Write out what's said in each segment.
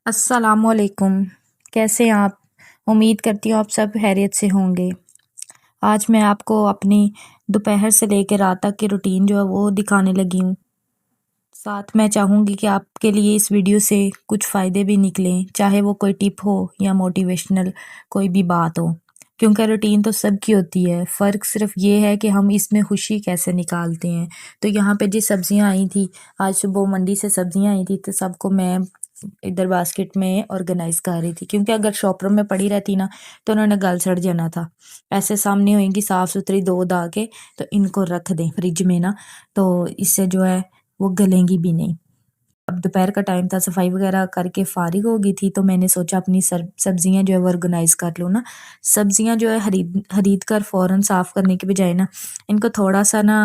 अस्सलामुअलैकुम। कैसे हैं आप? उम्मीद करती हूँ आप सब खैरियत से होंगे। आज मैं आपको अपनी दोपहर से लेकर रात तक की रूटीन जो है वो दिखाने लगी हूँ। साथ मैं चाहूँगी कि आपके लिए इस वीडियो से कुछ फ़ायदे भी निकलें, चाहे वो कोई टिप हो या मोटिवेशनल कोई भी बात हो। क्योंकि रूटीन तो सबकी होती है, फ़र्क सिर्फ़ ये है कि हम इसमें खुशी कैसे निकालते हैं। तो यहाँ पे जिस सब्जियाँ आई थी, आज सुबह मंडी से सब्जियाँ आई थी तो सबको मैं इधर बास्केट में ऑर्गेनाइज कर रही थी, क्योंकि अगर शॉपर में पड़ी रहती ना तो उन्होंने गल सड़ जाना था। ऐसे सामने होंगी साफ सुथरी धो धा के तो इनको रख दें फ्रिज में ना, तो इससे जो है वो गलेंगी भी नहीं। अब दोपहर का टाइम था, सफाई वगैरह करके फारिग हो गई थी तो मैंने सोचा अपनी सब्जियां जो है वो ऑर्गेनाइज कर लूँ ना। सब्जियां जो है खरीद कर फ़ौरन साफ़ करने के बजाय ना इनको थोड़ा सा ना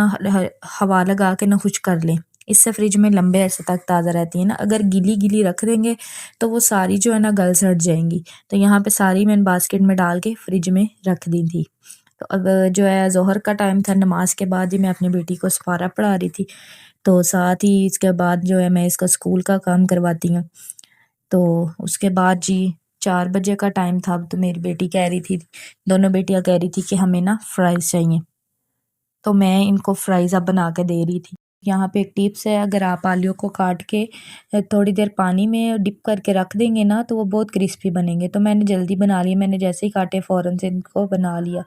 हवा लगा के ना खुश कर लें। इससे फ्रिज में लंबे अरसे तक ताज़ा रहती है ना। अगर गीली गीली रख देंगे तो वो सारी जो है ना गल सड़ जाएंगी। तो यहाँ पे सारी मैंने बास्केट में डाल के फ्रिज में रख दी थी। तो अब जो है ज़ोहर का टाइम था, नमाज के बाद ही मैं अपनी बेटी को सफ़ारा पढ़ा रही थी। तो साथ ही इसके बाद जो है मैं इसका स्कूल का काम करवाती हूँ। तो उसके बाद जी 4 बजे का टाइम था, अब तो मेरी बेटी कह रही थी, दोनों बेटियाँ कह रही थी कि हमें ना फ्राइज़ चाहिए। तो मैं इनको फ्राइज़ अब बना के दे रही थी। यहाँ पे एक टिप्स है, अगर आप आलू को काट के थोड़ी देर पानी में डिप करके रख देंगे ना तो वो बहुत क्रिस्पी बनेंगे। तो मैंने जल्दी बना लिया, मैंने जैसे ही काटे फ़ौरन से इनको बना लिया।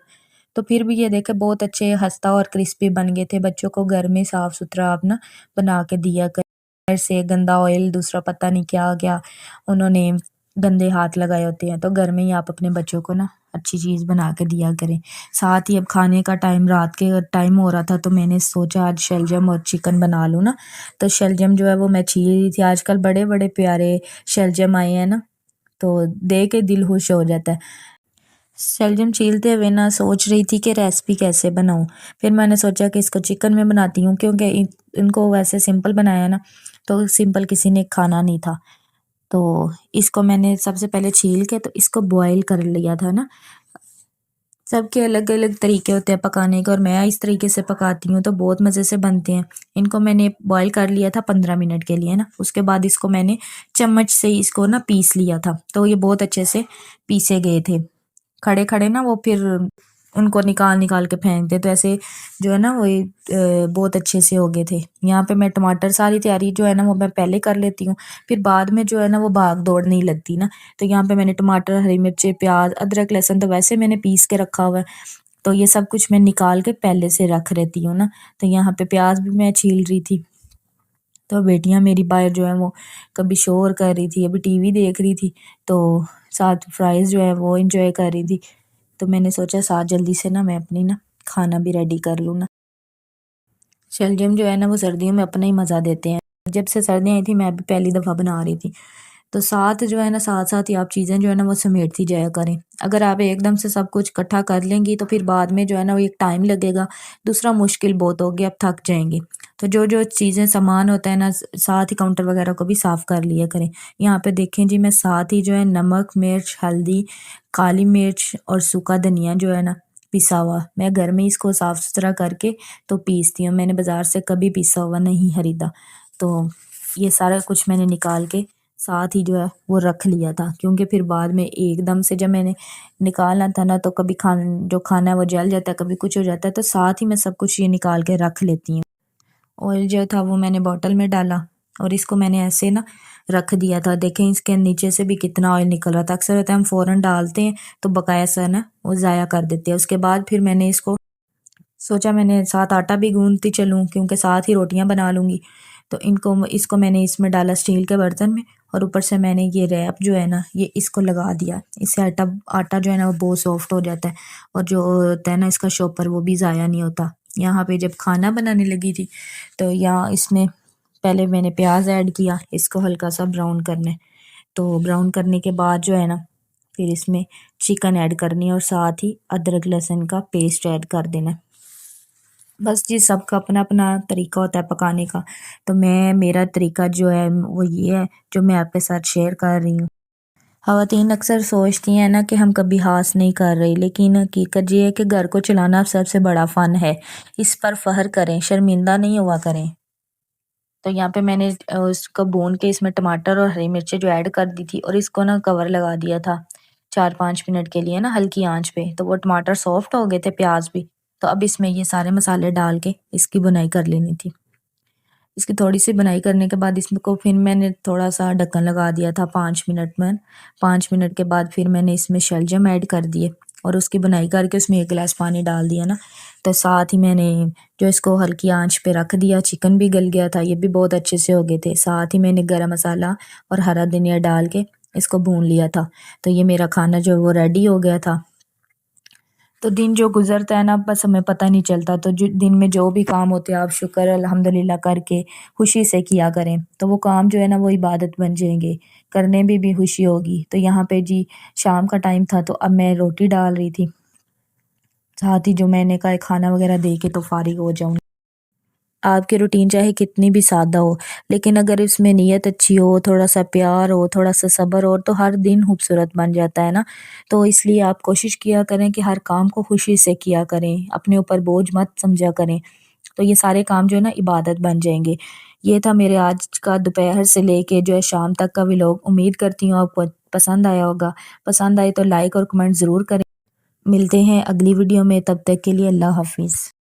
तो फिर भी ये देखें बहुत अच्छे खस्ता और क्रिस्पी बन गए थे। बच्चों को घर में साफ सुथरा आप ना बना के दिया कर। बाहर से गंदा ऑयल दूसरा पता नहीं क्या क्या उन्होंने गंदे हाथ लगाए होते हैं, तो घर में ही आप अपने बच्चों को ना अच्छी चीज़ बना के दिया करें। साथ ही अब खाने का टाइम रात के टाइम हो रहा था तो मैंने सोचा आज शलजम और चिकन बना लूँ ना। तो शलजम जो है वो मैं छील रही थी। आजकल बड़े बड़े प्यारे शलजम आए हैं ना, तो देख के दिल खुश हो जाता है। शलजम छीलते हुए ना सोच रही थी कि रेसिपी कैसे बनाऊं। फिर मैंने सोचा कि इसको चिकन में बनाती हूँ, क्योंकि इनको वैसे सिंपल बनाया ना तो सिंपल किसी ने खाना नहीं था। तो इसको मैंने सबसे पहले छील के तो इसको बॉईल कर लिया था ना। सबके अलग अलग तरीके होते हैं पकाने के, और मैं इस तरीके से पकाती हूँ तो बहुत मज़े से बनते हैं। इनको मैंने बॉईल कर लिया था 15 मिनट के लिए ना। उसके बाद इसको मैंने चम्मच से इसको ना पीस लिया था, तो ये बहुत अच्छे से पीसे गए थे। खड़े खड़े ना वो फिर उनको निकाल निकाल के फेंकते, तो ऐसे जो है ना वो बहुत अच्छे से हो गए थे। यहाँ पे मैं टमाटर सारी तैयारी जो है ना वो मैं पहले कर लेती हूँ, फिर बाद में जो है ना वो भाग दौड़ नहीं लगती ना। तो यहाँ पे मैंने टमाटर, हरी मिर्ची, प्याज, अदरक, लहसुन तो वैसे मैंने पीस के रखा हुआ है, तो ये सब कुछ मैं निकाल के पहले से रख रहती हूँ ना। तो यहाँ पे प्याज भी मैं छील रही थी। तो बेटियां मेरी बाहर जो है वो कभी शोर कर रही थी, अभी टीवी देख रही थी, तो साथ फ्राइज़ जो है वो इंजॉय कर रही थी। तो मैंने सोचा साथ जल्दी से ना मैं अपनी ना खाना भी रेडी कर लूँ ना। शलजम जो है ना वो सर्दियों में अपना ही मज़ा देते हैं। जब से सर्दियाँ आई थी मैं भी पहली दफ़ा बना रही थी। तो साथ जो है ना साथ साथ ही आप चीज़ें जो है ना वो समेटती जाया करें। अगर आप एकदम से सब कुछ इकट्ठा कर लेंगी तो फिर बाद में जो है ना वो एक टाइम लगेगा, दूसरा मुश्किल बहुत होगी, आप थक जाएंगे। तो जो जो चीज़ें सामान होता है ना साथ ही काउंटर वगैरह को भी साफ़ कर लिया करें। यहाँ पे देखें जी, मैं साथ ही जो है नमक, मिर्च, हल्दी, काली मिर्च और सूखा धनिया जो है ना पिसा हुआ, मैं घर में इसको साफ़ सुथरा करके तो पीसती हूँ। मैंने बाज़ार से कभी पिसा हुआ नहीं खरीदा। तो ये सारा कुछ मैंने निकाल के साथ ही जो है वो रख लिया था, क्योंकि फिर बाद में एकदम से जब मैंने निकालना था ना तो कभी जो खाना है वो जल जाता है, कभी कुछ हो जाता है, तो साथ ही मैं सब कुछ ये निकाल के रख लेती हूँ। ऑयल जो था वो मैंने बॉटल में डाला और इसको मैंने ऐसे ना रख दिया था। देखें इसके नीचे से भी कितना ऑयल निकल रहा था। अक्सर होता है हम फ़ौरन डालते हैं तो बकाया सा ना वो ज़ाया कर देते हैं। उसके बाद फिर मैंने इसको सोचा मैंने साथ आटा भी गूंथती चलूँ, क्योंकि साथ ही रोटियां बना लूँगी। तो इसको मैंने इसमें डाला स्टील के बर्तन में, और ऊपर से मैंने ये रैप जो है ना ये इसको लगा दिया। इससे आटा आटा जो है ना वो बहुत सॉफ्ट हो जाता है, और जो होता है ना इसका शॉपर वो भी ज़ाया नहीं होता। यहाँ पे जब खाना बनाने लगी थी तो यहाँ इसमें पहले मैंने प्याज ऐड किया, इसको हल्का सा ब्राउन करना है। तो ब्राउन करने के बाद जो है ना फिर इसमें चिकन ऐड करनी है और साथ ही अदरक लहसुन का पेस्ट ऐड कर देना है। बस जी सबका अपना अपना तरीका होता है पकाने का। तो मेरा तरीका जो है वो ये है जो मैं आपके साथ शेयर कर रही हूँ। ख़वातीन अक्सर सोचती हैं ना कि हम कभी हास नहीं कर रही, लेकिन हकीकत ये है कि घर को चलाना सबसे बड़ा फ़न है। इस पर फ़ख्र करें, शर्मिंदा नहीं हुआ करें। तो यहाँ पे मैंने उसको भून के इसमें टमाटर और हरी मिर्चें जो ऐड कर दी थी और इसको ना कवर लगा दिया था 4-5 मिनट के लिए ना हल्की आंच पे। तो वो टमाटर सॉफ्ट हो गए थे, प्याज भी। तो अब इसमें ये सारे मसाले डाल के इसकी बुनाई कर लेनी थी। इसकी थोड़ी-सी बुनाई करने के बाद इसको फिर मैंने थोड़ा-सा ढक्कन लगा दिया था 5 मिनट में। 5 मिनट के बाद फिर मैंने इसमें शलजम ऐड कर दिए और उसकी बुनाई करके उसमें 1 गिलास पानी डाल दिया ना। तो साथ ही मैंने जो इसको हल्की आंच पे रख दिया, चिकन भी गल गया था, ये भी बहुत अच्छे से हो गए थे। साथ ही मैंने गरम मसाला और हरा धनिया डाल के इसको भून लिया था। तो ये मेरा खाना जो है वो रेडी हो गया था। तो दिन जो गुज़रता है ना बस हमें पता नहीं चलता। तो जो दिन में जो भी काम होते हैं आप शुक्र अल्हम्दुलिल्लाह करके खुशी से किया करें। तो वो काम जो है ना वो इबादत बन जाएँगे, करने में भी खुशी होगी। तो यहाँ पे जी शाम का टाइम था तो अब मैं रोटी डाल रही थी। साथ ही जो मैंने कहा खाना वग़ैरह दे के तो फ़ारिग हो जाऊँ। आपकी रूटीन चाहे कितनी भी सादा हो, लेकिन अगर इसमें नीयत अच्छी हो, थोड़ा-सा प्यार हो, थोड़ा-सा सब्र हो, तो हर दिन खूबसूरत बन जाता है ना। तो इसलिए आप कोशिश किया करें कि हर काम को खुशी से किया करें, अपने ऊपर बोझ मत समझा करें। तो ये सारे काम जो है ना इबादत बन जाएँगे। ये था मेरे आज का दोपहर से लेके जो है शाम तक का व्लॉग। उम्मीद करती हूँ आपको पसंद आया होगा। पसंद आए तो लाइक और कमेंट ज़रूर करें। मिलते हैं अगली वीडियो में, तब तक के लिए अल्लाह हाफ़िज़।